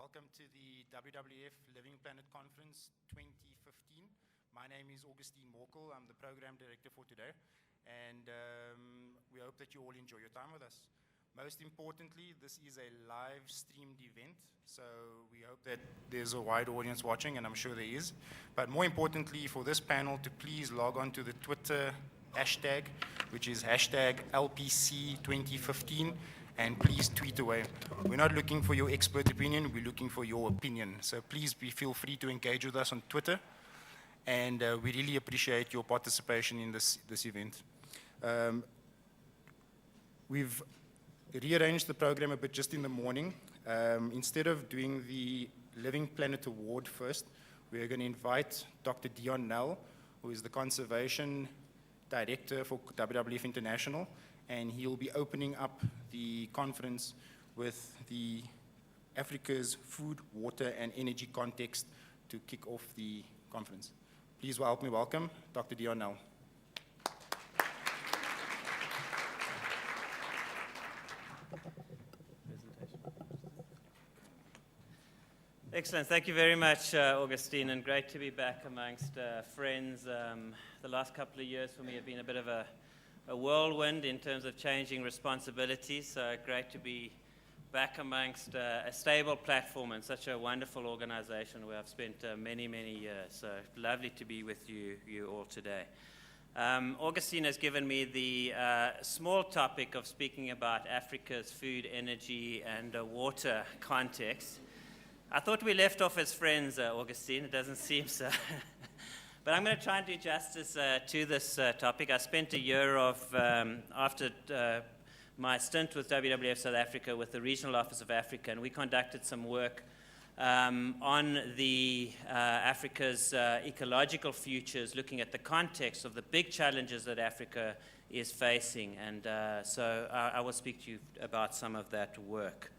Welcome to the WWF Living Planet Conference 2015. My name is Augustine Morkel. I'm the program director for today, and we hope that you all enjoy your time with us. Most importantly, this is a live streamed event, so we hope that there's a wide audience watching, and I'm sure there is. But more importantly, for this panel to please log on to the Twitter hashtag, which is hashtag LPC2015, and please tweet away. We're not looking for your expert opinion, we're looking for your opinion. So please feel free to engage with us on Twitter, and we really appreciate your participation in this event. We've rearranged the program a bit just in the morning. Instead of doing the Living Planet Award first, we're going to invite Dr. Dion Nell, who is the Conservation Director for WWF International, and he'll be opening up the conference with the Africa's food, water, and energy context to kick off the conference. Please help me welcome Dr. Dion Nell. Excellent. Thank you very much, Augustine, and great to be back amongst friends. The last couple of years for me have been a bit of a whirlwind in terms of changing responsibilities, so great to be back amongst a stable platform and such a wonderful organization where I've spent many, many years. So lovely to be with you all today. Augustine has given me the small topic of speaking about Africa's food, energy, and water context. I thought we left off as friends, Augustine. It doesn't seem so. But I'm going to try and do justice to this topic. I spent a year after my stint with WWF South Africa with the Regional Office of Africa, and we conducted some work on the Africa's ecological futures, looking at the context of the big challenges that Africa is facing. And so I will speak to you about some of that work.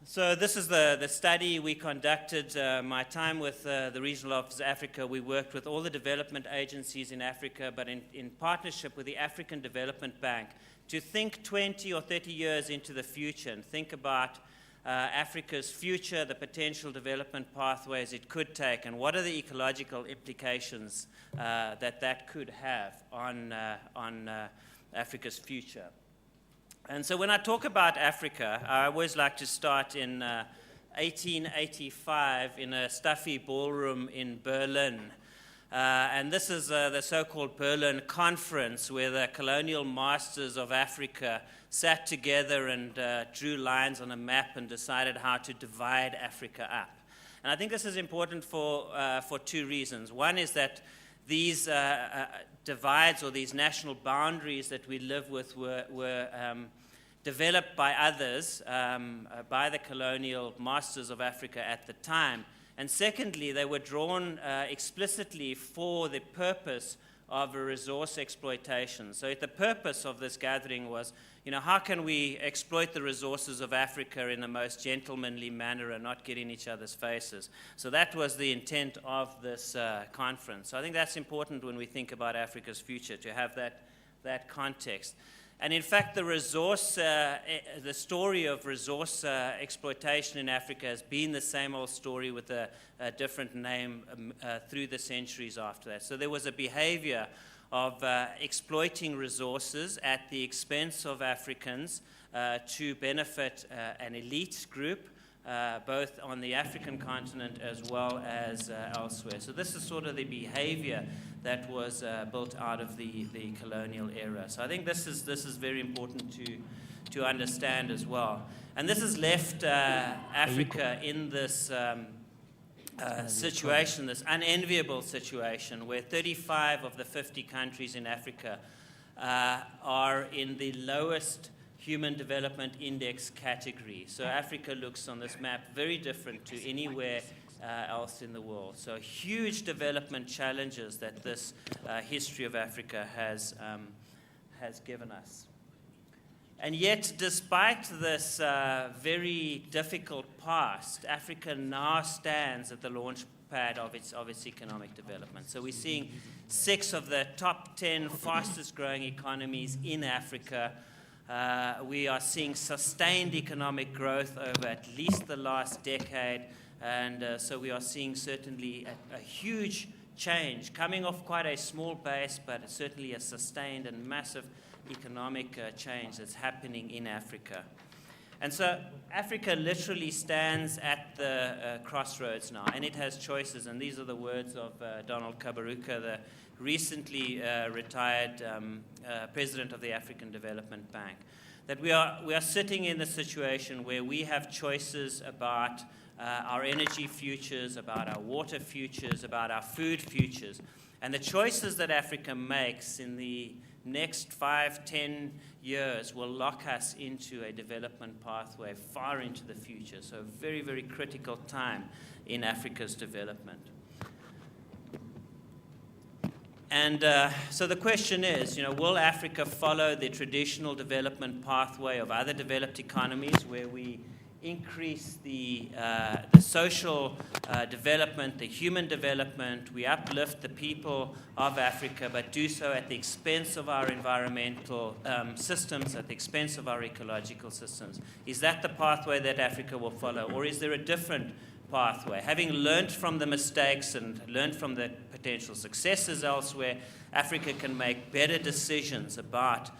So this is the study we conducted. My time with the Regional Office of Africa, we worked with all the development agencies in Africa, but in partnership with the African Development Bank, to think 20 or 30 years into the future and think about Africa's future, the potential development pathways it could take, and what are the ecological implications that could have on Africa's future. And so when I talk about Africa, I always like to start in 1885 in a stuffy ballroom in Berlin. And this is the so-called Berlin Conference, where the colonial masters of Africa sat together and drew lines on a map and decided how to divide Africa up. And I think this is important for two reasons. One is that these divides or these national boundaries that we live with were developed by others, by the colonial masters of Africa at the time. And secondly, they were drawn explicitly for the purpose of a resource exploitation. So the purpose of this gathering was, how can we exploit the resources of Africa in the most gentlemanly manner and not get in each other's faces? So that was the intent of this conference. So I think that's important when we think about Africa's future, to have that context. And in fact, the story of resource exploitation in Africa has been the same old story with a different name through the centuries after that. So there was a behavior of exploiting resources at the expense of Africans to benefit an elite group, both on the African continent as well as elsewhere. So this is sort of the behavior that was built out of the colonial era. So I think this is very important to understand as well. And this has left Africa in this situation, this unenviable situation, where 35 of the 50 countries in Africa are in the lowest Human Development Index category. So Africa looks on this map very different to anywhere else in the world. So huge development challenges that this history of Africa has given us. And yet, despite this very difficult past, Africa now stands at the launch pad of its economic development. So we're seeing 6 of the top 10 fastest growing economies in Africa We are seeing sustained economic growth over at least the last decade, and so we are seeing certainly a huge change, coming off quite a small base, but certainly a sustained and massive economic change that's happening in Africa. And so Africa literally stands at the crossroads now, and it has choices, and these are the words of Donald Kaberuka, the recently retired president of the African Development Bank, that we are sitting in the situation where we have choices about our energy futures, about our water futures, about our food futures. And the choices that Africa makes in the next 5-10 years will lock us into a development pathway far into the future. So a very, very critical time in Africa's development. And so the question is, will Africa follow the traditional development pathway of other developed economies where we increase the social development, the human development, we uplift the people of Africa, but do so at the expense of our environmental systems, at the expense of our ecological systems? Is that the pathway that Africa will follow, or is there a different pathway? Having learned from the mistakes and learned from the potential successes elsewhere, Africa can make better decisions about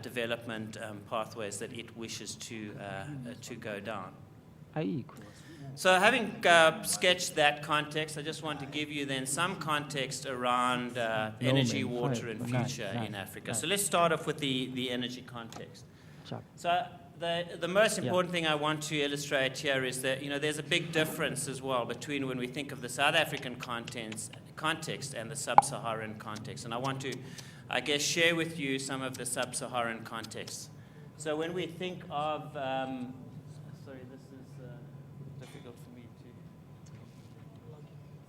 development pathways that it wishes to go down. So having sketched that context, I just want to give you then some context around energy, water, and future in Africa. So let's start off with the energy context. So the most important thing I want to illustrate here is that there's a big difference as well between when we think of the South African context and the sub-Saharan context. And I want to, I guess, share with you some of the sub-Saharan context. So when we think of, sorry, this is difficult for me to.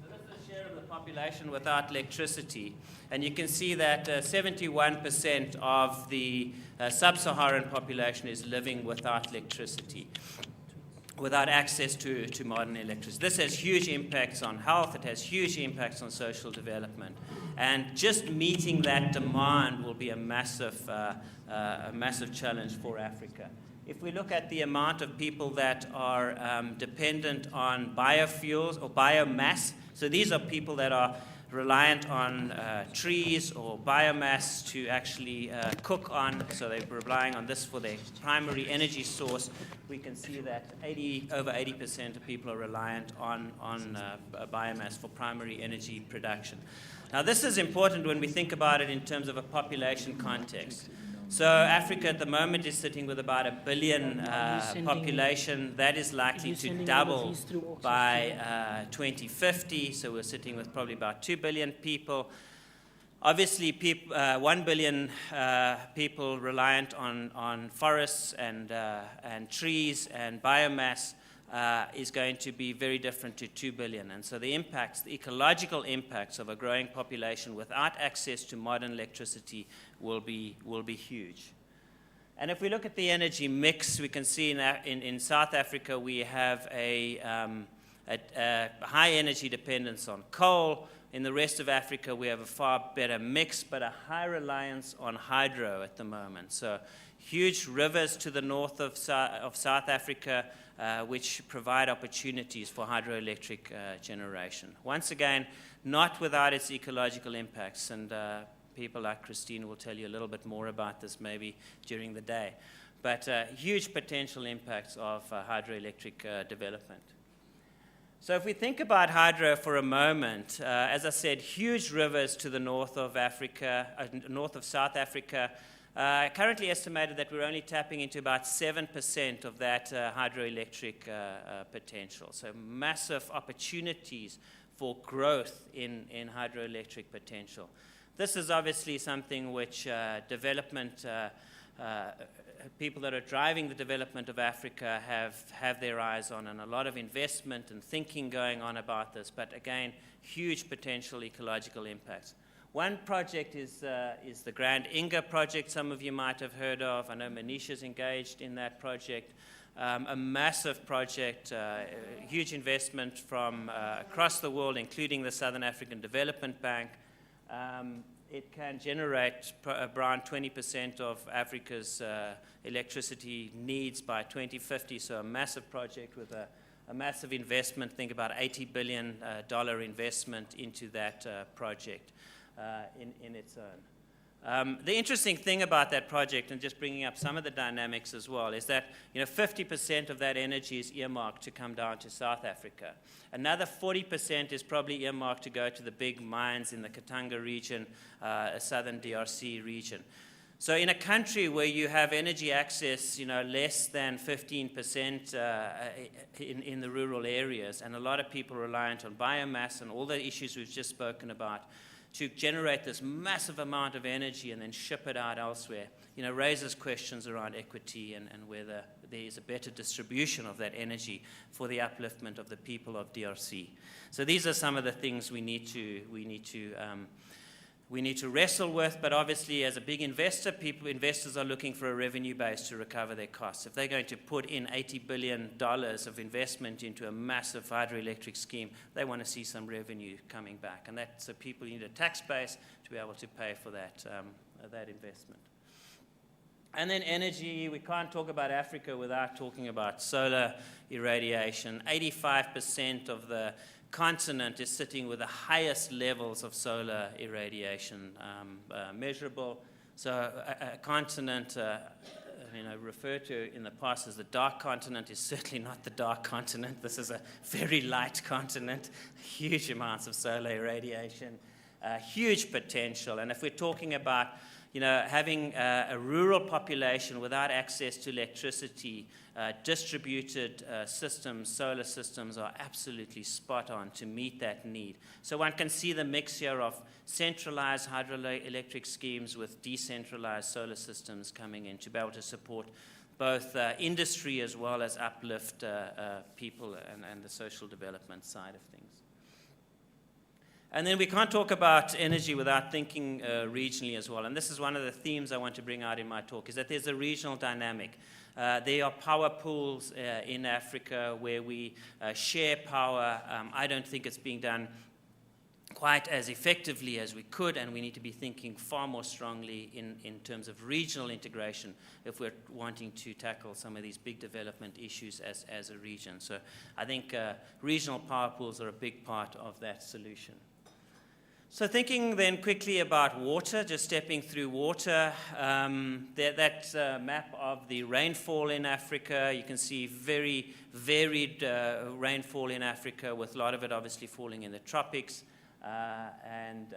So this is the share of the population without electricity. And you can see that 71% of the sub-Saharan population is living without electricity, without access to modern electricity. This has huge impacts on health. It has huge impacts on social development. And just meeting that demand will be a massive challenge for Africa. If we look at the amount of people that are dependent on biofuels or biomass, so these are people that are reliant on trees or biomass to actually cook on, so they're relying on this for their primary energy source. We can see that over 80% of people are reliant on biomass for primary energy production. Now this is important when we think about it in terms of a population context. So Africa at the moment is sitting with about 1 billion population. That is likely to double by 2050. So we're sitting with probably about 2 billion people. Obviously, 1 billion people reliant on forests and trees and biomass is going to be very different to 2 billion. And so the impacts, the ecological impacts of a growing population without access to modern electricity will be huge. And if we look at the energy mix, we can see in South Africa we have a high energy dependence on coal. In the rest of Africa, we have a far better mix, but a high reliance on hydro at the moment. So huge rivers to the north of South Africa, which provide opportunities for hydroelectric generation. Once again, not without its ecological impacts, and people like Christine will tell you a little bit more about this maybe during the day. But huge potential impacts of hydroelectric development. So if we think about hydro for a moment, as I said, huge rivers to the north of Africa, north of South Africa, currently estimated that we're only tapping into about 7% of that hydroelectric potential. So massive opportunities for growth in hydroelectric potential. This is obviously something which people that are driving the development of Africa have their eyes on, and a lot of investment and thinking going on about this, but again, huge potential ecological impacts. One project is the Grand Inga project, some of you might have heard of. I know Manisha's engaged in that project. A massive project, huge investment from across the world, including the Southern African Development Bank. it can generate around 20% of Africa's electricity needs by 2050, so a massive project with a massive investment. Think about $80 billion investment into that project in its own. The interesting thing about that project, and just bringing up some of the dynamics as well, is that 50% of that energy is earmarked to come down to South Africa. Another 40% is probably earmarked to go to the big mines in the Katanga region, southern DRC region. So in a country where you have energy access, less than 15% in the rural areas, and a lot of people reliant on biomass and all the issues we've just spoken about, to generate this massive amount of energy and then ship it out elsewhere, raises questions around equity and whether there is a better distribution of that energy for the upliftment of the people of DRC. So these are some of the things we need to wrestle with, but obviously as a big investor, investors are looking for a revenue base to recover their costs. If they're going to put in $80 billion of investment into a massive hydroelectric scheme, they want to see some revenue coming back. And so people need a tax base to be able to pay for that investment. And then energy, we can't talk about Africa without talking about solar irradiation. 85% of the continent is sitting with the highest levels of solar irradiation measurable. So a continent referred to in the past as the dark continent is certainly not the dark continent. This is a very light continent, huge amounts of solar irradiation, huge potential. And if we're talking about having a rural population without access to electricity, distributed systems, solar systems are absolutely spot on to meet that need. So one can see the mix here of centralized hydroelectric schemes with decentralized solar systems coming in to be able to support both industry as well as uplift people and the social development side of things. And then we can't talk about energy without thinking regionally as well. And this is one of the themes I want to bring out in my talk, is that there's a regional dynamic. There are power pools in Africa where we share power. I don't think it's being done quite as effectively as we could, and we need to be thinking far more strongly in terms of regional integration if we're wanting to tackle some of these big development issues as a region. So I think regional power pools are a big part of that solution. So thinking then quickly about water, just stepping through water, that map of the rainfall in Africa, you can see very varied rainfall in Africa, with a lot of it obviously falling in the tropics, and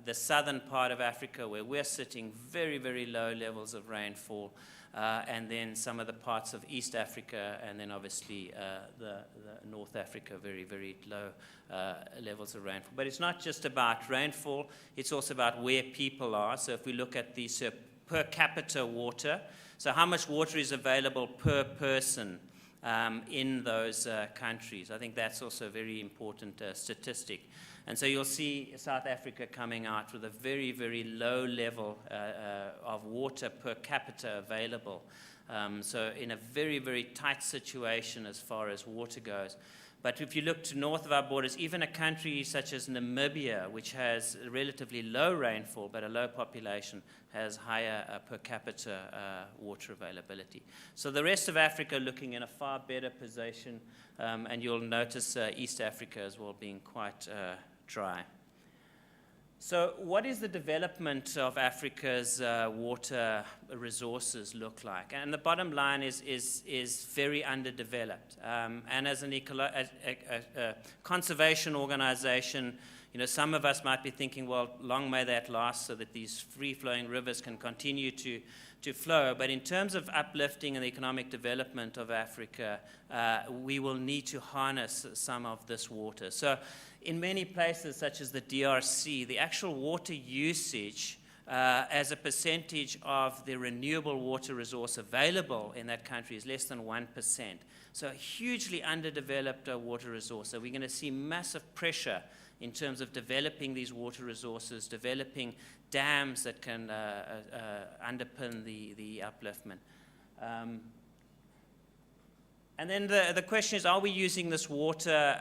the southern part of Africa where we're sitting, very, very low levels of rainfall, and then some of the parts of East Africa, and then obviously the North Africa, very, very low levels of rainfall. But it's not just about rainfall, it's also about where people are. So if we look at the per capita water, so how much water is available per person in those countries, I think that's also a very important statistic. And so you'll see South Africa coming out with a very, very low level of water per capita available. So in a very, very tight situation as far as water goes. But if you look to north of our borders, even a country such as Namibia, which has relatively low rainfall but a low population, has higher per capita water availability. So the rest of Africa looking in a far better position, and you'll notice East Africa as well being quite dry. So what is the development of Africa's water resources look like? And the bottom line is very underdeveloped. And as a conservation organization, some of us might be thinking, well, long may that last so that these free-flowing rivers can continue to flow. But in terms of uplifting and the economic development of Africa, we will need to harness some of this water. So in many places, such as the DRC, the actual water usage as a percentage of the renewable water resource available in that country is less than 1%. So a hugely underdeveloped water resource. So we're going to see massive pressure in terms of developing these water resources, developing dams that can underpin the upliftment. And then the question is, are we using this water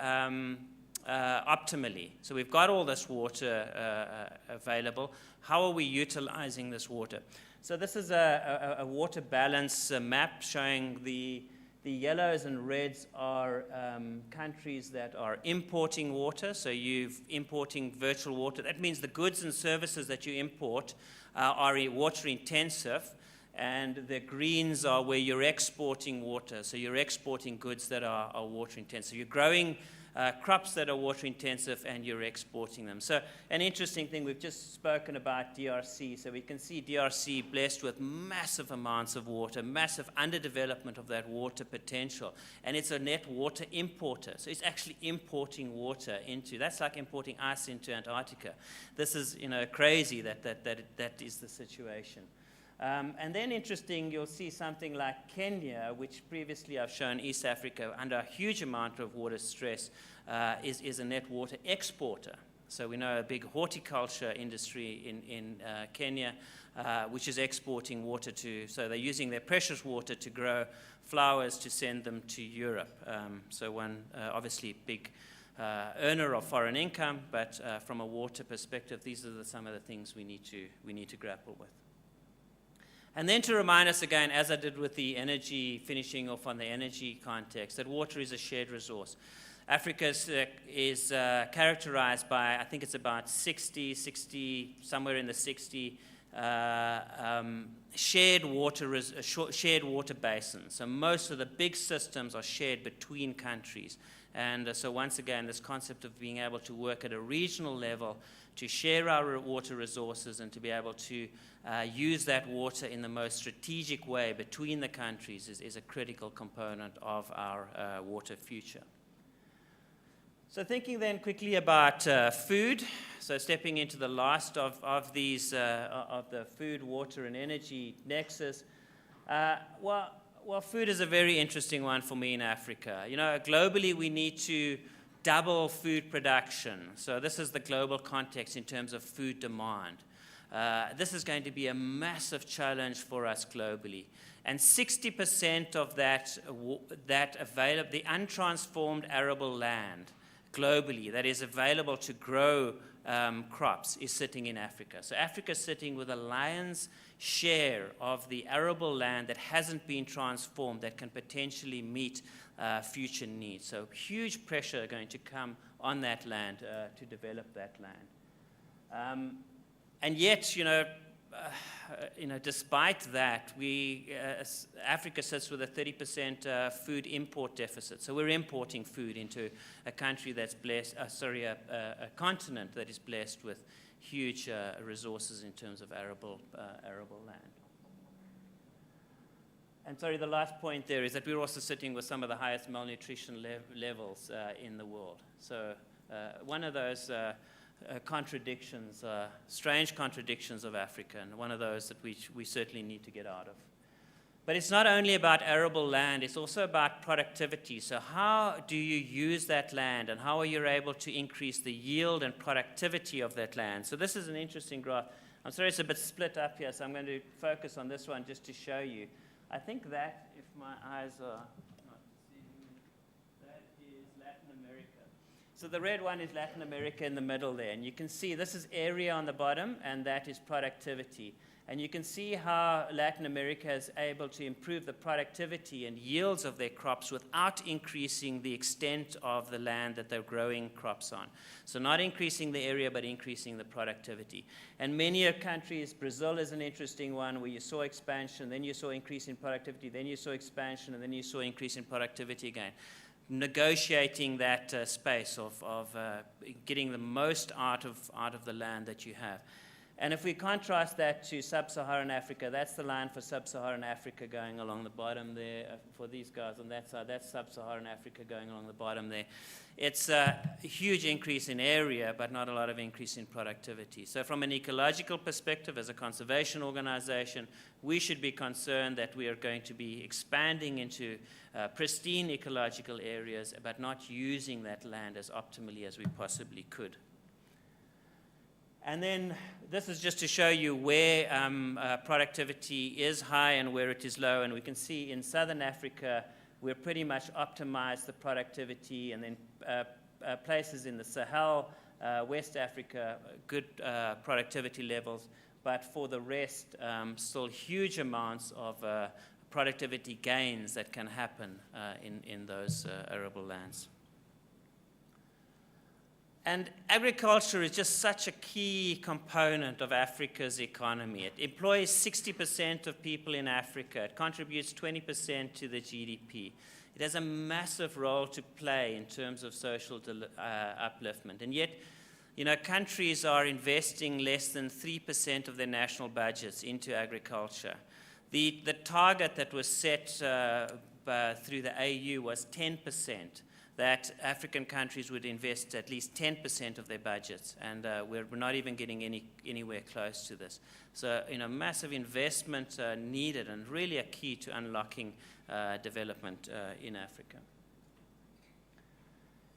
optimally. So we've got all this water available. How are we utilizing this water? So this is a water balance map showing the yellows and reds are countries that are importing water. So you're importing virtual water. That means the goods and services that you import are water intensive. And the greens are where you're exporting water. So you're exporting goods that are water intensive. You're growing crops that are water intensive and you're exporting them. So an interesting thing, we've just spoken about DRC. So we can see DRC blessed with massive amounts of water, massive underdevelopment of that water potential. And it's a net water importer. So it's actually importing water into, that's like importing ice into Antarctica. This is, crazy that is the situation. And then interesting, you'll see something like Kenya, which previously I've shown East Africa, under a huge amount of water stress, is a net water exporter. So we know a big horticulture industry in Kenya, which is exporting water so they're using their precious water to grow flowers to send them to Europe. So one, obviously, big earner of foreign income, but from a water perspective, these are some of the things we need to grapple with. And then to remind us again, as I did with the energy, finishing off on the energy context, that water is a shared resource. Africa is characterized by, I think it's about 60, somewhere in the 60 shared water basins. So most of the big systems are shared between countries. And so once again, this concept of being able to work at a regional level to share our water resources and to be able to use that water in the most strategic way between the countries is a critical component of our water future. So thinking then quickly about food, so stepping into the last of these, of the food, water, and energy nexus, well, food is a very interesting one for me in Africa. Globally we need to double food production. So this is the global context in terms of food demand. This is going to be a massive challenge for us globally. And 60% of the untransformed arable land globally that is available to grow crops is sitting in Africa. So Africa is sitting with a lion's share of the arable land that hasn't been transformed that can potentially meet future needs. So huge pressure going to come on that land to develop that land. And yet, despite that, Africa sits with a 30% food import deficit. So we're importing food into a country that's blessed, a continent that is blessed with huge resources in terms of arable land. And sorry, the last point there is that we're also sitting with some of the highest malnutrition levels in the world. So one of those contradictions, strange contradictions of Africa, and one of those that we certainly need to get out of. But it's not only about arable land, it's also about productivity. So how do you use that land, and how are you able to increase the yield and productivity of that land? So this is an interesting graph. I'm sorry it's a bit split up here, so I'm going to focus on this one just to show you. I think that, if my eyes are not seeing, that is Latin America. So the red one is Latin America in the middle there. And you can see this is area on the bottom, and that is productivity. And you can see how Latin America is able to improve the productivity and yields of their crops without increasing the extent of the land that they're growing crops on. So not increasing the area, but increasing the productivity. And many countries, Brazil is an interesting one, where you saw expansion, then you saw increase in productivity, then you saw expansion, and then you saw increase in productivity again. Negotiating that space of getting the most out of the land that you have. And if we contrast that to sub-Saharan Africa, that's the line for sub-Saharan Africa going along the bottom there. For these guys on that side, that's sub-Saharan Africa going along the bottom there. It's a huge increase in area, but not a lot of increase in productivity. So from an ecological perspective, as a conservation organization, we should be concerned that we are going to be expanding into pristine ecological areas, but not using that land as optimally as we possibly could. And then this is just to show you where productivity is high and where it is low. And we can see in Southern Africa, we're pretty much optimized the productivity, and then places in the Sahel, West Africa, good productivity levels, but for the rest, still huge amounts of productivity gains that can happen in those arable lands. And agriculture is just such a key component of Africa's economy. It employs 60% of people in Africa. It contributes 20% to the GDP. It has a massive role to play in terms of social upliftment. And yet, you know, countries are investing less than 3% of their national budgets into agriculture. The target that was set through the AU was 10%. That African countries would invest at least 10% of their budgets, and we're not even getting anywhere close to this. So, you know, massive investment needed, and really a key to unlocking development in Africa.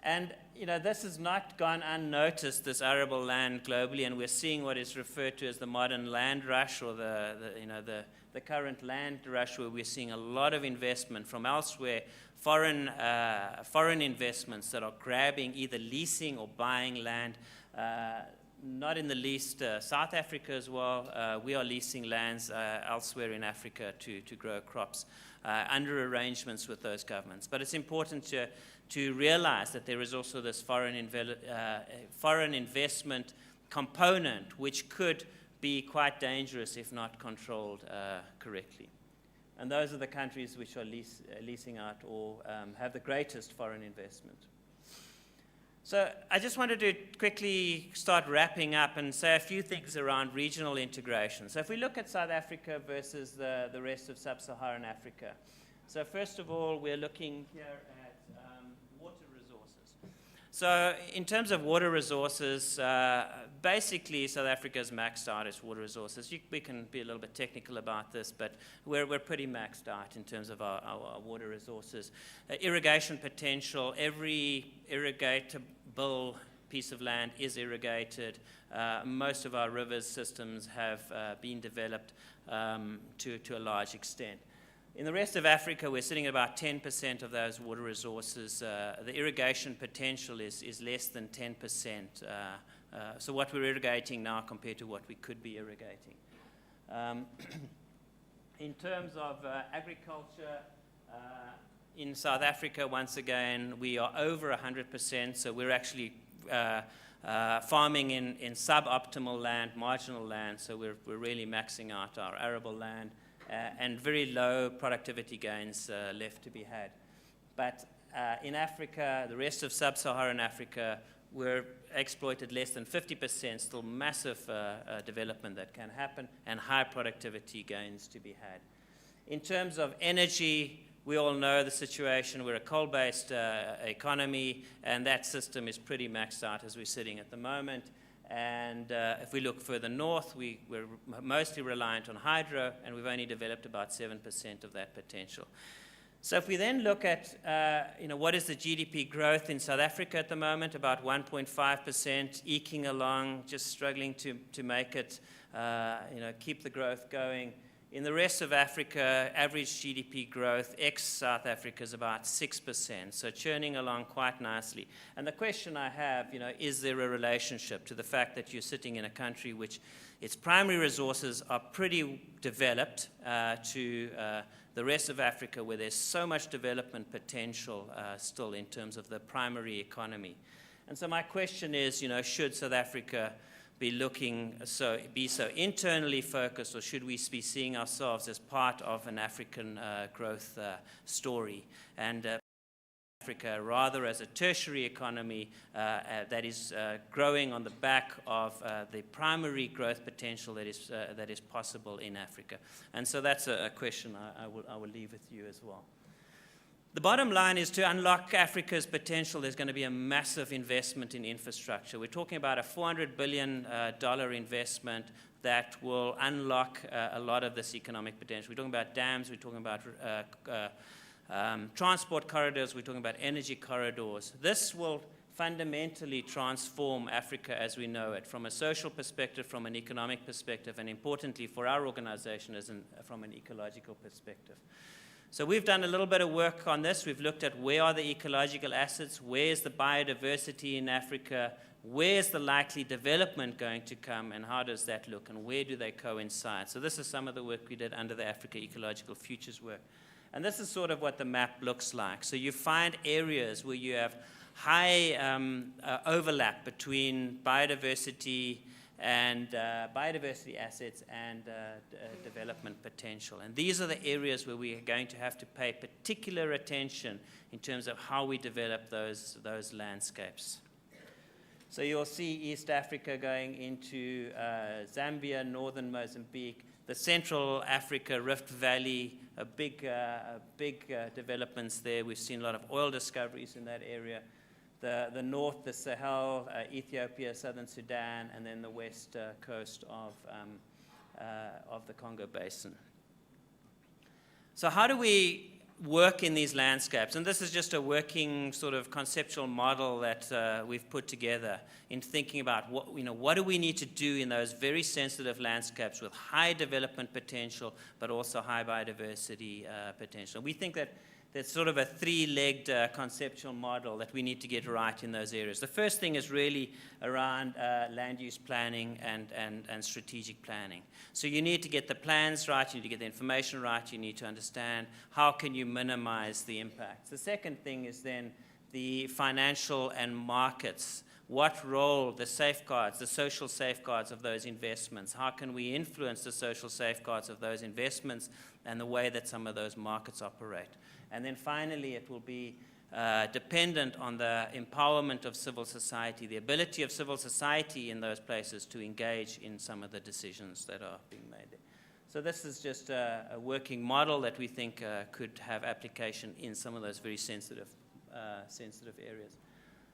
And, you know, this has not gone unnoticed, this arable land globally, and we're seeing what is referred to as the modern land rush, or the current land rush, where we're seeing a lot of investment from elsewhere, foreign investments that are grabbing, either leasing or buying land. Not in the least South Africa as well. We are leasing lands elsewhere in Africa to grow crops under arrangements with those governments. But it's important to realize that there is also this foreign investment component, which could be quite dangerous if not controlled correctly. And those are the countries which are leasing out or have the greatest foreign investment. So I just wanted to quickly start wrapping up and say a few things around regional integration. So if we look at South Africa versus the rest of sub-Saharan Africa. So first of all, we're looking here at water resources. So in terms of water resources, basically South Africa's maxed out its water resources. We can be a little bit technical about this, but we're pretty maxed out in terms of our water resources. Irrigation potential, every irrigatable piece of land is irrigated. Most of our river systems have been developed to a large extent. In the rest of Africa, we're sitting at about 10% of those water resources. The irrigation potential is less than 10%. So what we're irrigating now compared to what we could be irrigating. In terms of agriculture, in South Africa, once again, we are over 100%. So we're actually farming in suboptimal land, marginal land. So we're really maxing out our arable land. And very low productivity gains left to be had. But in Africa, the rest of sub-Saharan Africa, we're exploited less than 50%, still massive development that can happen, and high productivity gains to be had. In terms of energy, we all know the situation. We're a coal-based economy, and that system is pretty maxed out as we're sitting at the moment. And if we look further north, we're mostly reliant on hydro, and we've only developed about 7% of that potential. So if we then look at what is the GDP growth in South Africa at the moment, about 1.5%, eking along, just struggling to make it, keep the growth going. In the rest of Africa, average GDP growth ex-South Africa is about 6%, so churning along quite nicely. And the question I have, is there a relationship to the fact that you're sitting in a country which its primary resources are pretty developed to the rest of Africa, where there's so much development potential still in terms of the primary economy? And so my question is, should South Africa be so internally focused, or should we be seeing ourselves as part of an African growth story, and Africa rather as a tertiary economy that is growing on the back of the primary growth potential that is possible in Africa? And so that's a question I will leave with you as well. The bottom line is, to unlock Africa's potential, there's going to be a massive investment in infrastructure. We're talking about a $400 billion investment that will unlock a lot of this economic potential. We're talking about dams, we're talking about transport corridors, we're talking about energy corridors. This will fundamentally transform Africa as we know it, from a social perspective, from an economic perspective, and importantly for our organization from an ecological perspective. So we've done a little bit of work on this. We've looked at where are the ecological assets, where's the biodiversity in Africa, where's the likely development going to come, and how does that look, and where do they coincide? So this is some of the work we did under the Africa Ecological Futures work. And this is sort of what the map looks like. So you find areas where you have high overlap between biodiversity and biodiversity assets and development potential. And these are the areas where we are going to have to pay particular attention in terms of how we develop those landscapes. So you'll see East Africa going into Zambia, northern Mozambique, the Central Africa Rift Valley, big developments there. We've seen a lot of oil discoveries in that area. The north, the Sahel, Ethiopia, southern Sudan, and then the west coast of the Congo Basin. So how do we work in these landscapes? And this is just a working sort of conceptual model that we've put together in thinking about what do we need to do in those very sensitive landscapes with high development potential, but also high biodiversity potential. We think that there's sort of a three-legged conceptual model that we need to get right in those areas. The first thing is really around land use planning and strategic planning. So you need to get the plans right, you need to get the information right, you need to understand how can you minimize the impacts. The second thing is then the financial and markets. What role the safeguards, the social safeguards of those investments, how can we influence the social safeguards of those investments and the way that some of those markets operate. And then finally, it will be dependent on the empowerment of civil society, the ability of civil society in those places to engage in some of the decisions that are being made there. So this is just a working model that we think could have application in some of those very sensitive areas.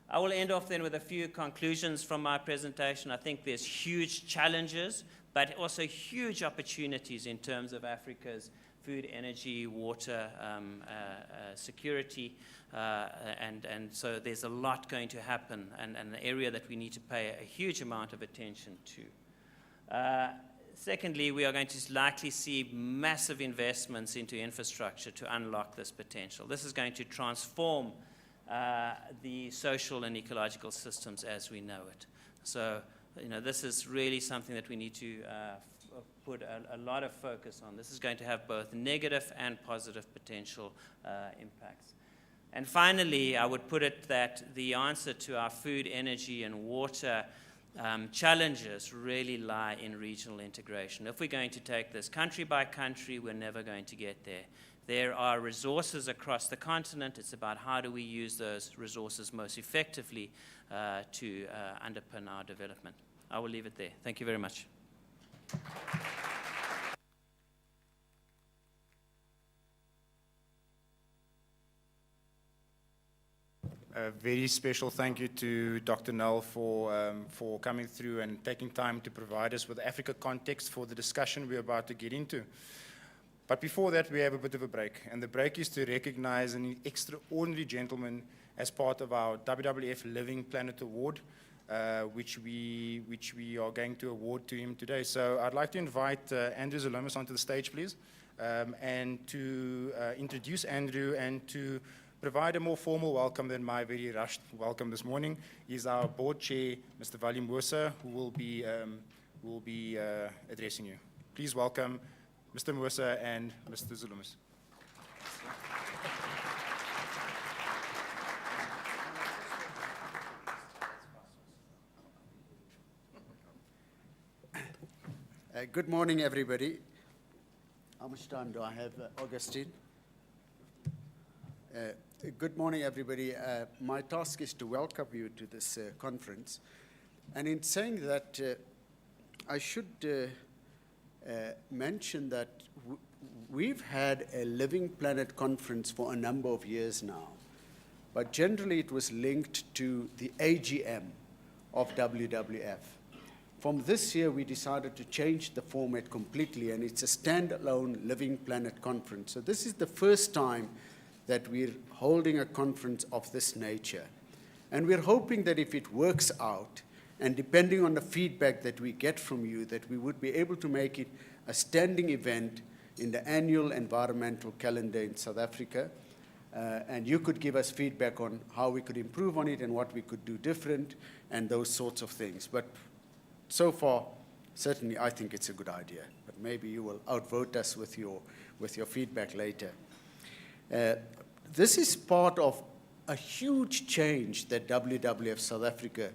I will end off then with a few conclusions from my presentation. I think there's huge challenges, but also huge opportunities in terms of Africa's food, energy, water, security, and so there's a lot going to happen, and an area that we need to pay a huge amount of attention to. Secondly, we are going to likely see massive investments into infrastructure to unlock this potential. This is going to transform the social and ecological systems as we know it. So, this is really something that we need to put a lot of focus on. This is going to have both negative and positive potential impacts. And finally, I would put it that the answer to our food, energy, and water challenges really lie in regional integration. If we're going to take this country by country, we're never going to get there. There are resources across the continent. It's about how do we use those resources most effectively to underpin our development. I will leave it there. Thank you very much. A very special thank you to Dr. Null for coming through and taking time to provide us with Africa context for the discussion we're about to get into. But before that, we have a bit of a break, and the break is to recognize an extraordinary gentleman as part of our WWF Living Planet Award, which we are going to award to him today. So I'd like to invite Andrew Zolomus onto the stage, please, and to introduce Andrew and to provide a more formal welcome than my very rushed welcome this morning. He's our board chair, Mr. Vali Moosa, who will be addressing you. Please welcome Mr. Moosa and Mr. Zolomus. Good morning, everybody. How much time do I have, Augustine? Good morning, everybody. My task is to welcome you to this conference. And in saying that, I should mention that we've had a Living Planet conference for a number of years now. But generally, it was linked to the AGM of WWF. From this year, we decided to change the format completely, and it's a standalone Living Planet conference. So this is the first time that we're holding a conference of this nature. And we're hoping that if it works out, and depending on the feedback that we get from you, that we would be able to make it a standing event in the annual environmental calendar in South Africa. And you could give us feedback on how we could improve on it and what we could do different and those sorts of things. But so far, certainly I think it's a good idea. But maybe you will outvote us with your feedback later. This is part of a huge change that WWF South Africa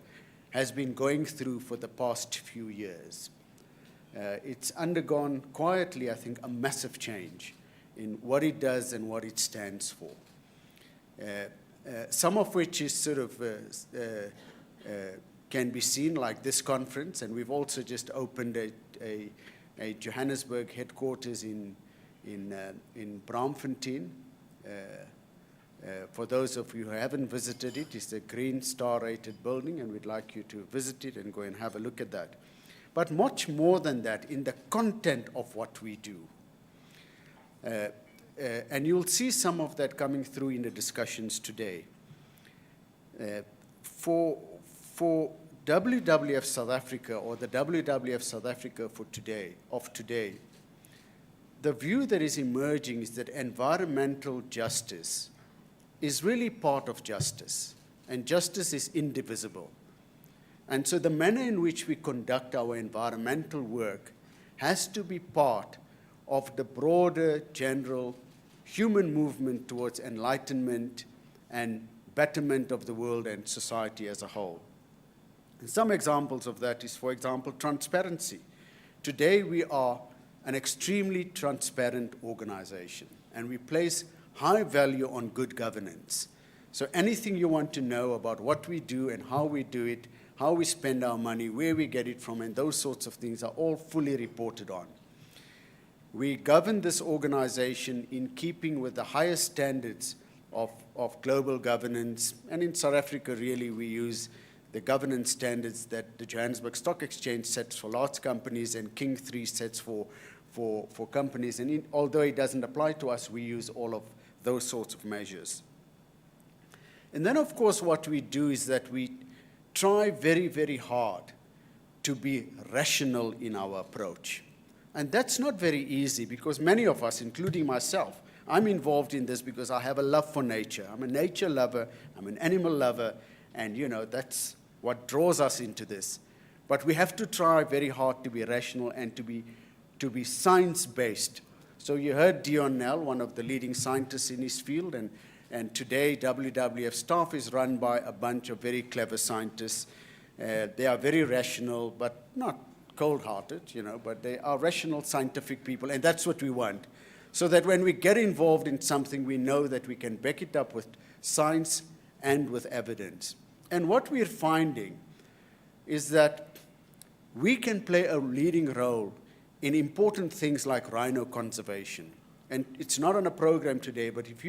has been going through for the past few years. It's undergone quietly, I think, a massive change in what it does and what it stands for. Some of which is sort of can be seen like this conference, and we've also just opened a Johannesburg headquarters in Braamfontein. For those of you who haven't visited it, it's a green star-rated building, and we'd like you to visit it and go and have a look at that. But much more than that, in the content of what we do. And you'll see some of that coming through in the discussions today. For WWF South Africa, or the WWF South Africa for today, the view that is emerging is that environmental justice is really part of justice, and justice is indivisible. And so the manner in which we conduct our environmental work has to be part of the broader, general human movement towards enlightenment and betterment of the world and society as a whole. And some examples of that is, for example, transparency. Today we are an extremely transparent organization, and we place high value on good governance. So anything you want to know about what we do and how we do it, how we spend our money, where we get it from, and those sorts of things are all fully reported on. We govern this organization in keeping with the highest standards of global governance. And in South Africa, really, we use the governance standards that the Johannesburg Stock Exchange sets for large companies and King 3 sets for companies. And although it doesn't apply to us, we use all of those sorts of measures. And then, of course, what we do is that we try very, very hard to be rational in our approach. And that's not very easy, because many of us, including myself, I'm involved in this because I have a love for nature. I'm a nature lover, I'm an animal lover, and that's what draws us into this. But we have to try very hard to be rational and to be science-based. So you heard Dion Nell, one of the leading scientists in his field, and today WWF staff is run by a bunch of very clever scientists. They are very rational, but not cold-hearted, but they are rational, scientific people, and that's what we want. So that when we get involved in something, we know that we can back it up with science and with evidence. And what we're finding is that we can play a leading role in important things like rhino conservation. And it's not on a program today, but if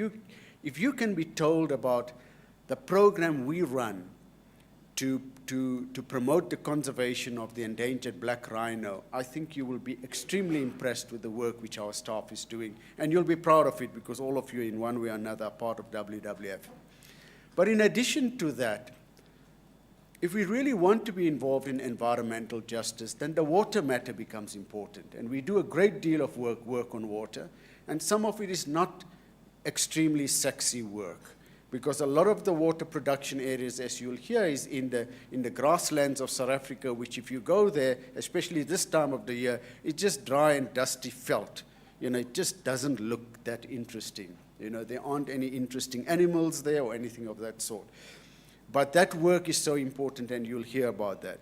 you can be told about the program we run to promote the conservation of the endangered black rhino, I think you will be extremely impressed with the work which our staff is doing. And you'll be proud of it, because all of you in one way or another are part of WWF. But in addition to that, if we really want to be involved in environmental justice, then the water matter becomes important. And we do a great deal of work on water, and some of it is not extremely sexy work, because a lot of the water production areas, as you'll hear, is in the grasslands of South Africa, which if you go there, especially this time of the year, it's just dry and dusty veldt. It just doesn't look that interesting. There aren't any interesting animals there or anything of that sort. But that work is so important, and you'll hear about that.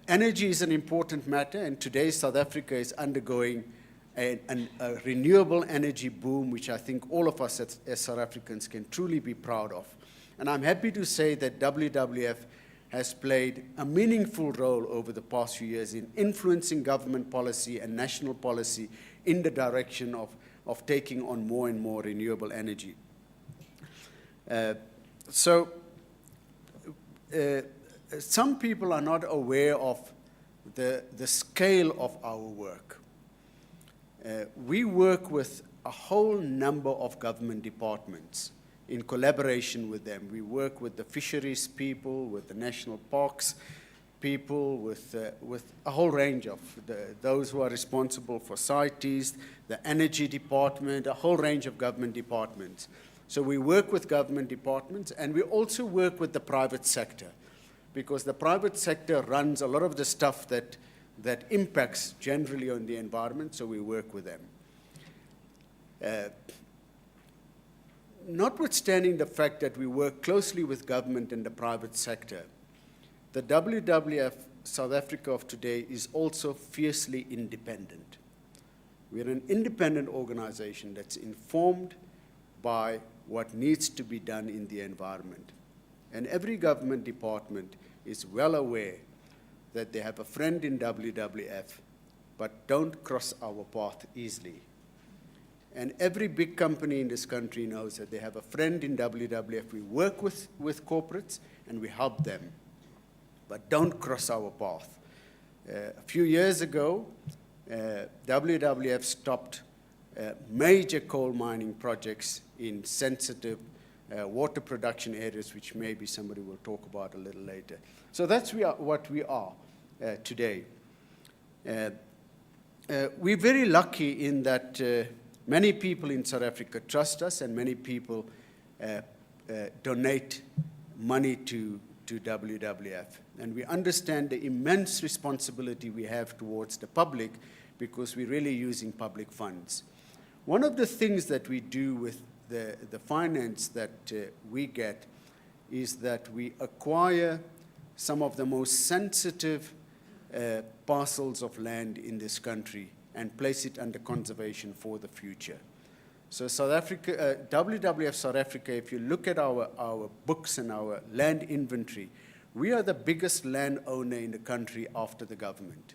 Energy is an important matter, and today South Africa is undergoing a renewable energy boom, which I think all of us as South Africans can truly be proud of. And I'm happy to say that WWF has played a meaningful role over the past few years in influencing government policy and national policy in the direction of taking on more and more renewable energy. Some people are not aware of the scale of our work. We work with a whole number of government departments in collaboration with them. We work with the fisheries people, with the national parks people, with a whole range of those who are responsible for CITES, the energy department, a whole range of government departments. So we work with government departments, and we also work with the private sector, because the private sector runs a lot of the stuff that impacts generally on the environment, so we work with them. Notwithstanding the fact that we work closely with government and the private sector, the WWF South Africa of today is also fiercely independent. We're an independent organization that's informed by what needs to be done in the environment. And every government department is well aware that they have a friend in WWF, but don't cross our path easily. And every big company in this country knows that they have a friend in WWF. We work with corporates and we help them, but don't cross our path. A few years ago, WWF stopped major coal mining projects in sensitive water production areas, which maybe somebody will talk about a little later. So that's what we are today. We're very lucky in that many people in South Africa trust us, and many people donate money to WWF. And we understand the immense responsibility we have towards the public, because we're really using public funds. One of the things that we do with the finance that we get is that we acquire some of the most sensitive parcels of land in this country and place it under conservation for the future. So South Africa, WWF South Africa, if you look at our books and our land inventory, we are the biggest landowner in the country after the government.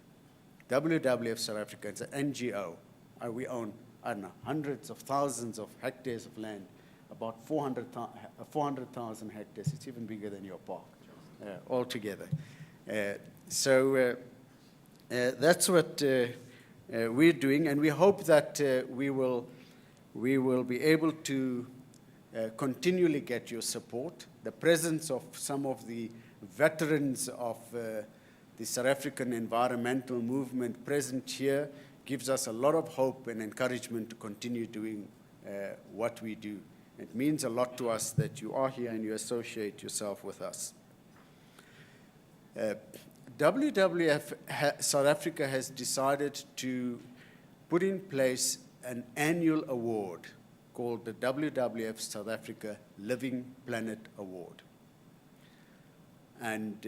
WWF South Africa, it's an NGO. We own, I don't know, hundreds of thousands of hectares of land, about 400,000 hectares. It's even bigger than your park altogether. So that's what we're doing, and we hope that we will be able to continually get your support. The presence of some of the veterans of the South African environmental movement present here gives us a lot of hope and encouragement to continue doing what we do. It means a lot to us that you are here and you associate yourself with us. WWF South Africa has decided to put in place an annual award called the WWF South Africa Living Planet Award. And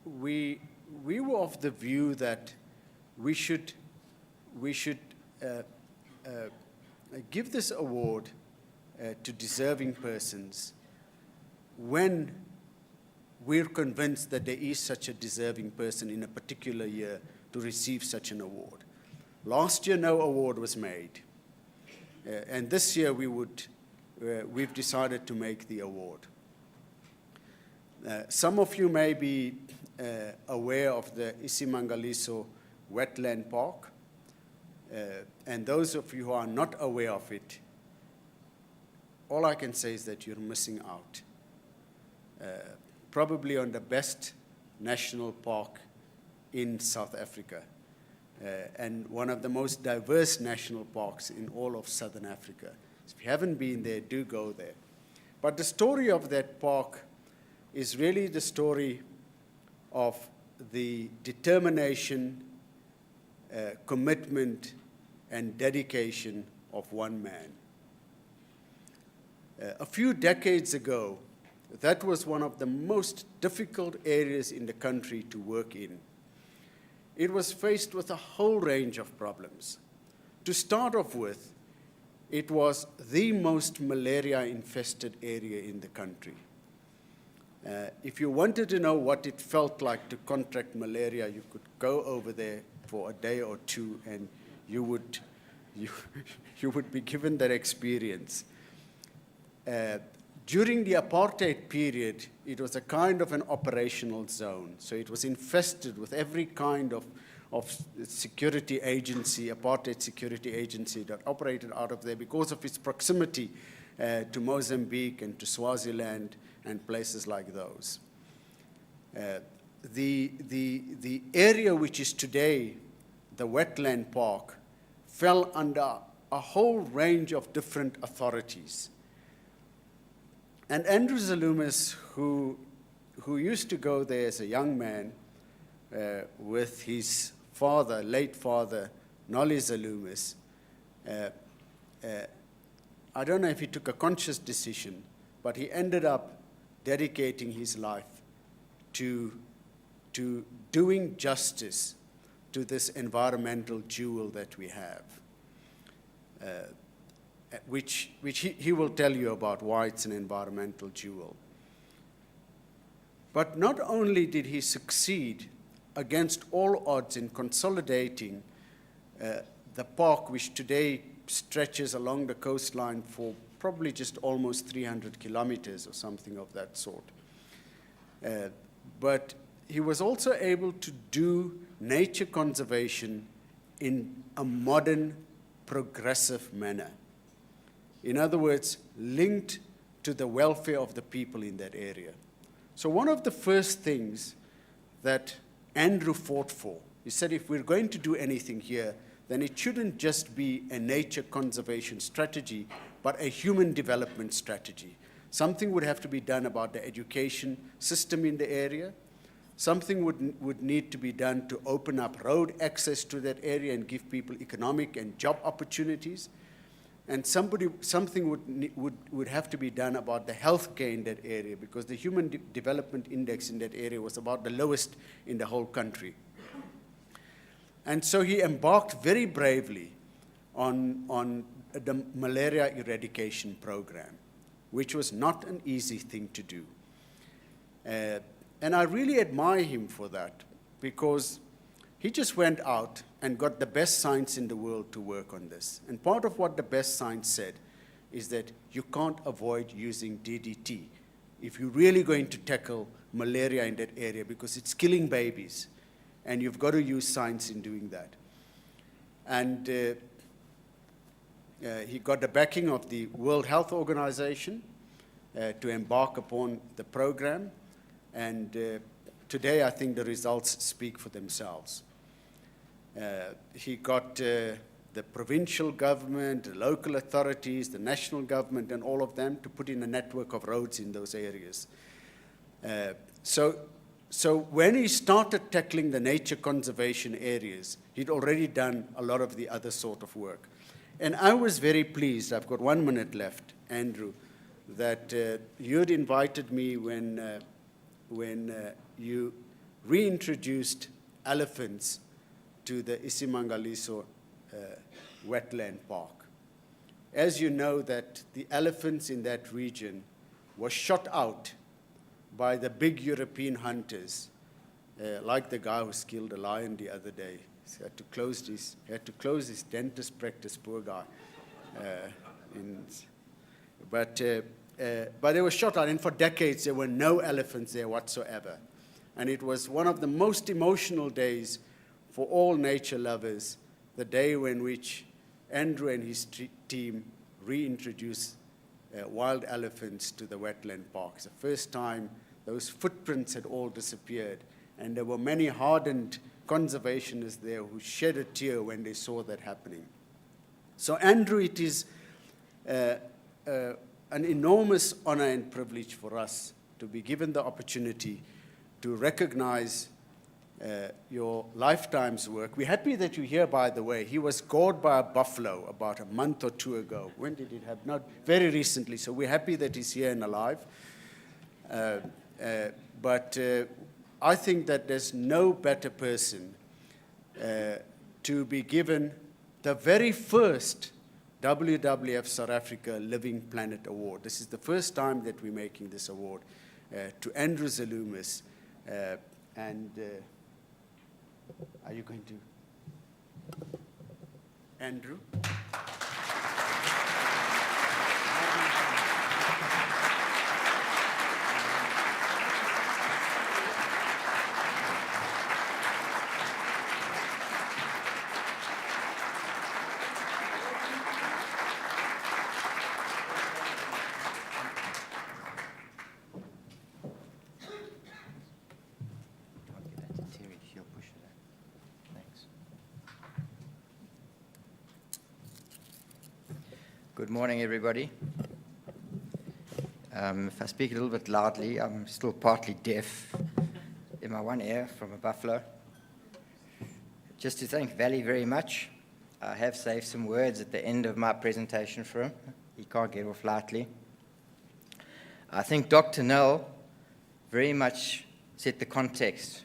we were of the view that we should give this award to deserving persons when we're convinced that there is such a deserving person in a particular year to receive such an award. Last year, no award was made. And this year, we've decided to make the award. Some of you may be aware of the Isimangaliso Wetland Park. And those of you who are not aware of it, all I can say is that you're missing out. Probably on the best national park in South Africa, and one of the most diverse national parks in all of Southern Africa. So if you haven't been there, do go there. But the story of that park is really the story of the determination, commitment, and dedication of one man. A few decades ago, that was one of the most difficult areas in the country to work in. It was faced with a whole range of problems. To start off with, it was the most malaria-infested area in the country. If you wanted to know what it felt like to contract malaria, you could go over there for a day or two, and you would be given that experience. During the apartheid period, it was a kind of an operational zone. So it was infested with every kind of security agency, apartheid security agency that operated out of there because of its proximity to Mozambique and to Swaziland and places like those. the area which is today the wetland park fell under a whole range of different authorities. And Andrew Zalumis, who used to go there as a young man with his father, late father, Nolly Zalumis, I don't know if he took a conscious decision, but he ended up dedicating his life to doing justice to this environmental jewel that we have, which he will tell you about why it's an environmental jewel. But not only did he succeed against all odds in consolidating the park, which today stretches along the coastline for probably just almost 300 kilometers or something of that sort. But he was also able to do nature conservation in a modern, progressive manner. In other words, linked to the welfare of the people in that area. So one of the first things that Andrew fought for, he said, if we're going to do anything here, then it shouldn't just be a nature conservation strategy, but a human development strategy. Something would have to be done about the education system in the area. Something would need to be done to open up road access to that area and give people economic and job opportunities. And something would have to be done about the health care in that area, because the Human Development Index in that area was about the lowest in the whole country. And so he embarked very bravely on the malaria eradication program, which was not an easy thing to do. And I really admire him for that, because he just went out and got the best science in the world to work on this. And part of what the best science said is that you can't avoid using DDT if you're really going to tackle malaria in that area, because it's killing babies, and you've got to use science in doing that. And he got the backing of the World Health Organization to embark upon the program. And today, I think the results speak for themselves. He got the provincial government, the local authorities, the national government, and all of them to put in a network of roads in those areas. So when he started tackling the nature conservation areas, he'd already done a lot of the other sort of work. And I was very pleased, I've got 1 minute left, Andrew, that you had invited me when you reintroduced elephants to the Isimangaliso wetland park. As you know, that the elephants in that region were shot out by the big European hunters, like the guy who killed a lion the other day. He had to close his dentist practice, poor guy. But they were shot out, and for decades there were no elephants there whatsoever. And it was one of the most emotional days for all nature lovers, the day when which Andrew and his team reintroduced wild elephants to the wetland parks. The first time those footprints had all disappeared, and there were many hardened conservationists there who shed a tear when they saw that happening. So Andrew, it is an enormous honor and privilege for us to be given the opportunity to recognize your lifetime's work. We're happy that you're here, by the way. He was gored by a buffalo about a month or two ago. When did it happen? Not very recently. So we're happy that he's here and alive. But I think that there's no better person to be given the very first WWF South Africa Living Planet Award. This is the first time that we're making this award to Andrew Zalumis. Are you going to? Andrew? Good morning, everybody. If I speak a little bit loudly, I'm still partly deaf in my one ear from a buffalo. Just to thank Valley very much. I have saved some words at the end of my presentation for him. He can't get off lightly. I think Dr. Nell very much set the context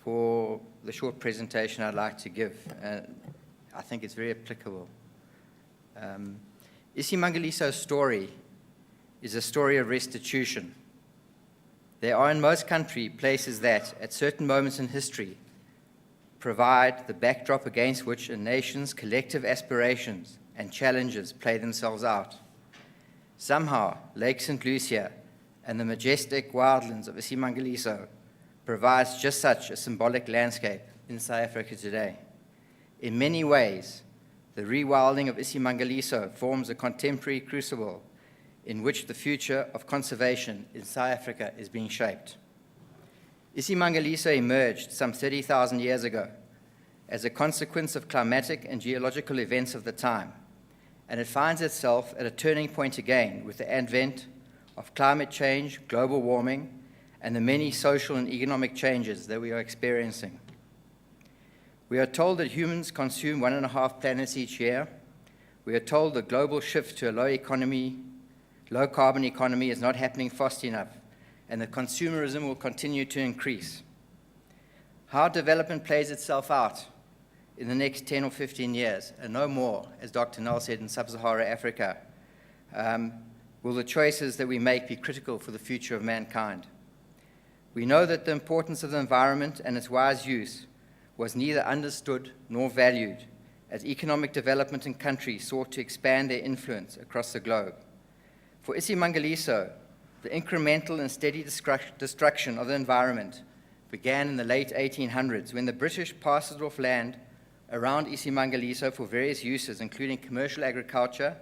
for the short presentation I'd like to give. I think it's very applicable. Isimangaliso's story is a story of restitution. There are in most countries places that, at certain moments in history, provide the backdrop against which a nation's collective aspirations and challenges play themselves out. Somehow, Lake St. Lucia and the majestic wildlands of Isimangaliso provides just such a symbolic landscape in South Africa today. In many ways, the rewilding of Isimangaliso forms a contemporary crucible in which the future of conservation in South Africa is being shaped. Isimangaliso emerged some 30,000 years ago as a consequence of climatic and geological events of the time, and it finds itself at a turning point again with the advent of climate change, global warming, and the many social and economic changes that we are experiencing. We are told that humans consume 1.5 planets each year. We are told the global shift to a low carbon economy is not happening fast enough, and that consumerism will continue to increase. How development plays itself out in the next 10 or 15 years, and no more, as Dr. Null said, in sub-Saharan Africa, will the choices that we make be critical for the future of mankind? We know that the importance of the environment and its wise use was neither understood nor valued as economic development in countries sought to expand their influence across the globe. For Isimangaliso, the incremental and steady destruction of the environment began in the late 1800s when the British parceled off land around Isimangaliso for various uses, including commercial agriculture,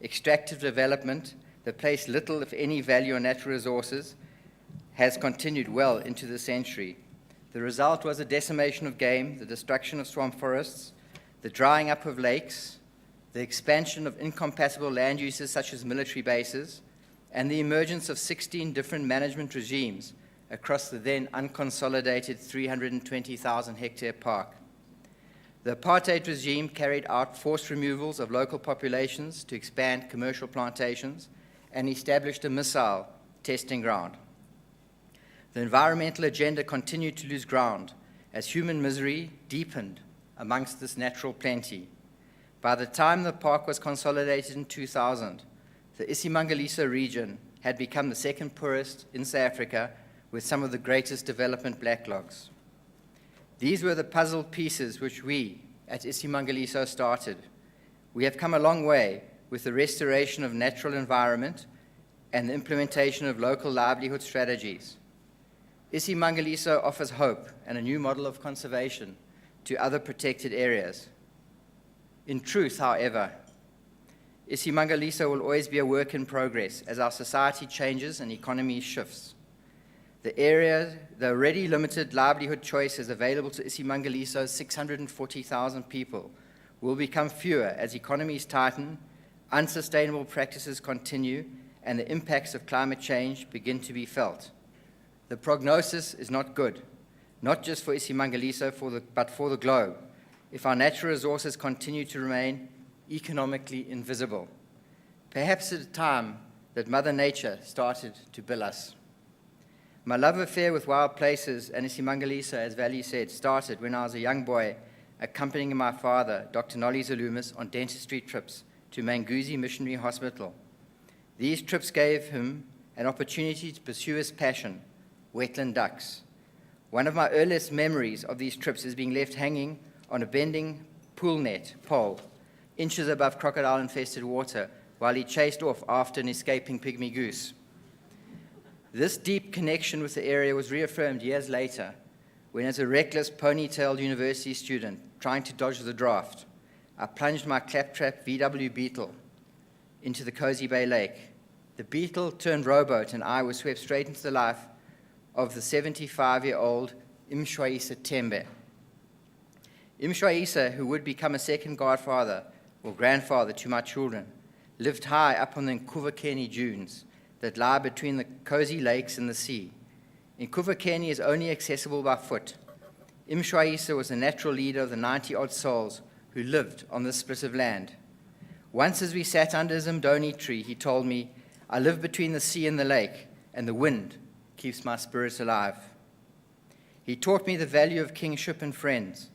extractive development that placed little, if any, value on natural resources, has continued well into the century. The result was a decimation of game, the destruction of swamp forests, the drying up of lakes, the expansion of incompatible land uses such as military bases, and the emergence of 16 different management regimes across the then unconsolidated 320,000 hectare park. The apartheid regime carried out forced removals of local populations to expand commercial plantations and established a missile testing ground. The environmental agenda continued to lose ground as human misery deepened amongst this natural plenty. By the time the park was consolidated in 2000, the Isimangaliso region had become the second poorest in South Africa with some of the greatest development backlogs. These were the puzzle pieces which we at Isimangaliso started. We have come a long way with the restoration of natural environment and the implementation of local livelihood strategies. Isimangaliso offers hope and a new model of conservation to other protected areas. In truth, however, Isimangaliso will always be a work in progress as our society changes and economy shifts. The already limited livelihood choices available to Isimangaliso's 640,000 people will become fewer as economies tighten, unsustainable practices continue, and the impacts of climate change begin to be felt. The prognosis is not good, not just for Isimangaliso, but for the globe, if our natural resources continue to remain economically invisible. Perhaps at a time that Mother Nature started to bill us. My love affair with wild places and Isimangaliso, as Valley said, started when I was a young boy accompanying my father, Dr. Nolly Zalumis, on dentistry trips to Manguzi Missionary Hospital. These trips gave him an opportunity to pursue his passion, wetland ducks. One of my earliest memories of these trips is being left hanging on a bending pool net pole, inches above crocodile-infested water, while he chased off after an escaping pygmy goose. This deep connection with the area was reaffirmed years later when, as a reckless ponytailed university student trying to dodge the draft, I plunged my claptrap VW Beetle into the Cozy Bay Lake. The Beetle turned rowboat and I were swept straight into the life of the 75-year-old Mshwaisa Tembe. Mshwaisa, who would become a second godfather, or grandfather to my children, lived high up on the Nkuvakeni dunes that lie between the cozy lakes and the sea. Nkuvakeni is only accessible by foot. Mshwayisa was the natural leader of the 90-odd souls who lived on this split of land. Once as we sat under a Zimdoni tree, he told me, "I live between the sea and the lake, and the wind keeps my spirit alive." He taught me the value of kingship and friends,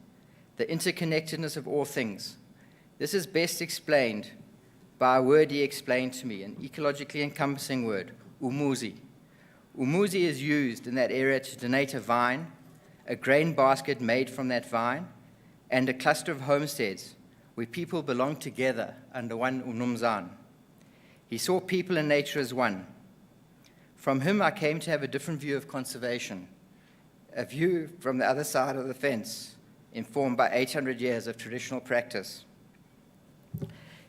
the interconnectedness of all things. This is best explained by a word he explained to me, an ecologically encompassing word, umuzi. Umuzi is used in that area to denote a vine, a grain basket made from that vine, and a cluster of homesteads where people belong together under one umnumzan. He saw people and nature as one. From him, I came to have a different view of conservation, a view from the other side of the fence, informed by 800 years of traditional practice.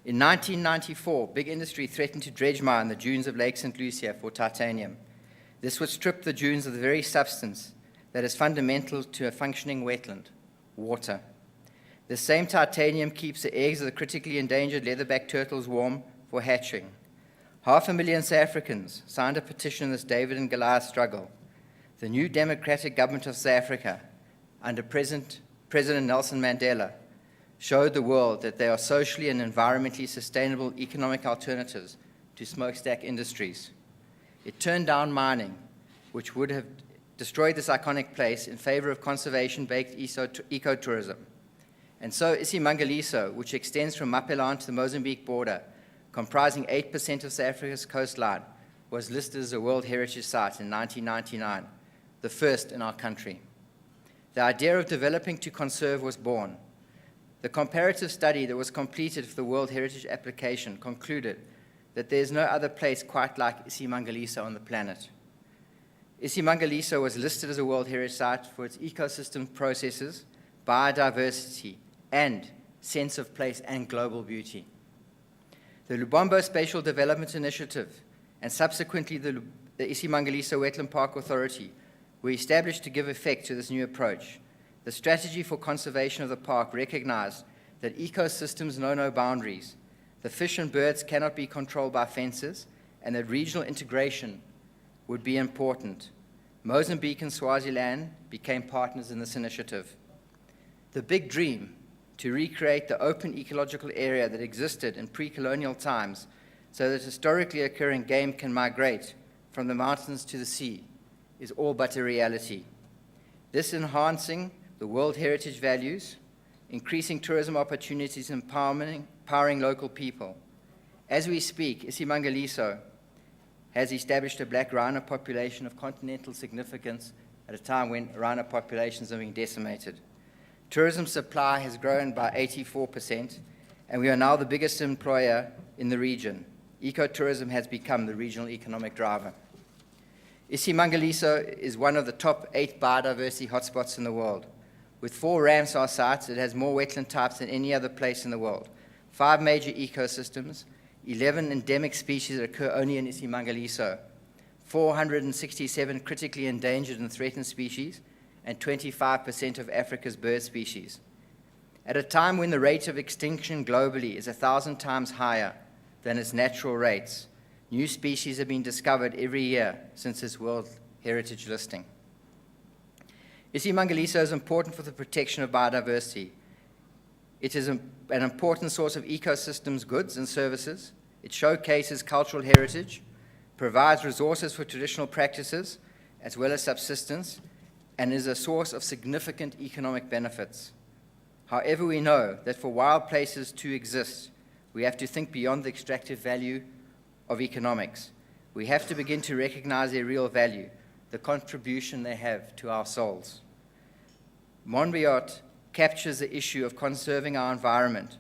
In 1994, big industry threatened to dredge mine the dunes of Lake St. Lucia for titanium. This would strip the dunes of the very substance that is fundamental to a functioning wetland, water. The same titanium keeps the eggs of the critically endangered leatherback turtles warm for hatching. 500,000 South Africans signed a petition in this David and Goliath struggle. The new democratic government of South Africa, under President Nelson Mandela, showed the world that there are socially and environmentally sustainable economic alternatives to smokestack industries. It turned down mining, which would have destroyed this iconic place in favor of conservation-based ecotourism. And so Isimangaliso, which extends from Mapelan to the Mozambique border, comprising 8% of South Africa's coastline, was listed as a World Heritage Site in 1999, the first in our country. The idea of developing to conserve was born. The comparative study that was completed for the World Heritage application concluded that there is no other place quite like Isimangaliso on the planet. Isimangaliso was listed as a World Heritage Site for its ecosystem processes, biodiversity, and sense of place and global beauty. The Lubombo Spatial Development Initiative and subsequently the Isimangaliso Wetland Park Authority were established to give effect to this new approach. The strategy for conservation of the park recognized that ecosystems know no boundaries, the fish and birds cannot be controlled by fences, and that regional integration would be important. Mozambique and Swaziland became partners in this initiative. The big dream to recreate the open ecological area that existed in pre-colonial times so that historically occurring game can migrate from the mountains to the sea is all but a reality. This enhancing the World Heritage values, increasing tourism opportunities, and empowering local people. As we speak, Isimangaliso has established a black rhino population of continental significance at a time when rhino populations are being decimated. Tourism supply has grown by 84%, and we are now the biggest employer in the region. Ecotourism has become the regional economic driver. Isimangaliso is one of the top 8 biodiversity hotspots in the world. With 4 Ramsar sites, it has more wetland types than any other place in the world. 5 major ecosystems, 11 endemic species that occur only in Isimangaliso, 467 critically endangered and threatened species, and 25% of Africa's bird species. At a time when the rate of extinction globally is 1,000 times higher than its natural rates, new species have been discovered every year since its World Heritage listing. Isimangaliso is important for the protection of biodiversity. It is an important source of ecosystems, goods, and services. It showcases cultural heritage, provides resources for traditional practices, as well as subsistence, and is a source of significant economic benefits. However, we know that for wild places to exist, we have to think beyond the extractive value of economics. We have to begin to recognize their real value, the contribution they have to our souls. Monbiot captures the issue of conserving our environment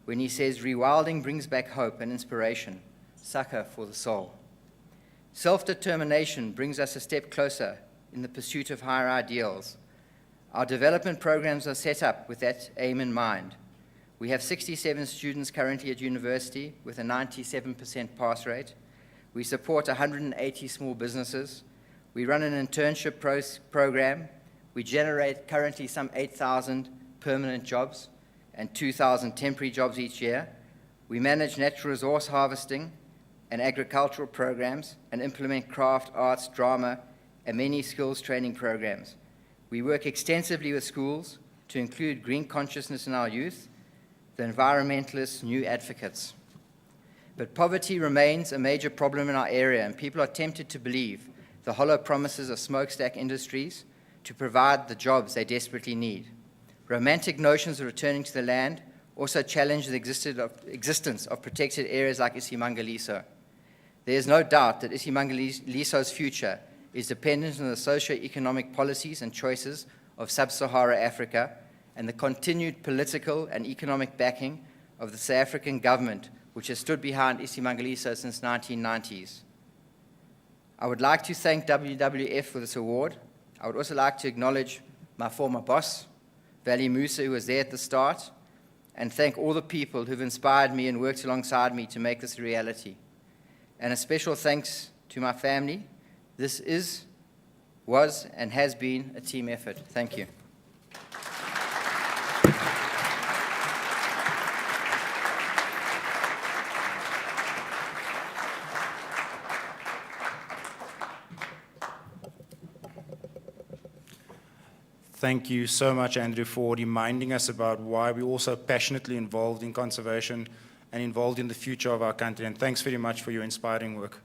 when he says, "Rewilding brings back hope and inspiration, succor for the soul." Self-determination brings us a step closer in the pursuit of higher ideals. Our development programs are set up with that aim in mind. We have 67 students currently at university with a 97% pass rate. We support 180 small businesses. We run an internship program. We generate currently some 8,000 permanent jobs, and 2,000 temporary jobs each year. We manage natural resource harvesting and agricultural programs and implement craft, arts, drama, and many skills training programs. We work extensively with schools to include green consciousness in our youth, the environmentalists, new advocates. But poverty remains a major problem in our area, and people are tempted to believe the hollow promises of smokestack industries to provide the jobs they desperately need. Romantic notions of returning to the land also challenge the existence of protected areas like Isimangaliso. There is no doubt that Isimangaliso's future is dependent on the socio-economic policies and choices of sub-Saharan Africa and the continued political and economic backing of the South African government, which has stood behind Isimangaliso since the 1990s. I would like to thank WWF for this award. I would also like to acknowledge my former boss, Vali Musa, who was there at the start, and thank all the people who've inspired me and worked alongside me to make this a reality. And a special thanks to my family. This was, and has been a team effort. Thank you. Thank you so much, Andrew, for reminding us about why we're also passionately involved in conservation and involved in the future of our country. And thanks very much for your inspiring work.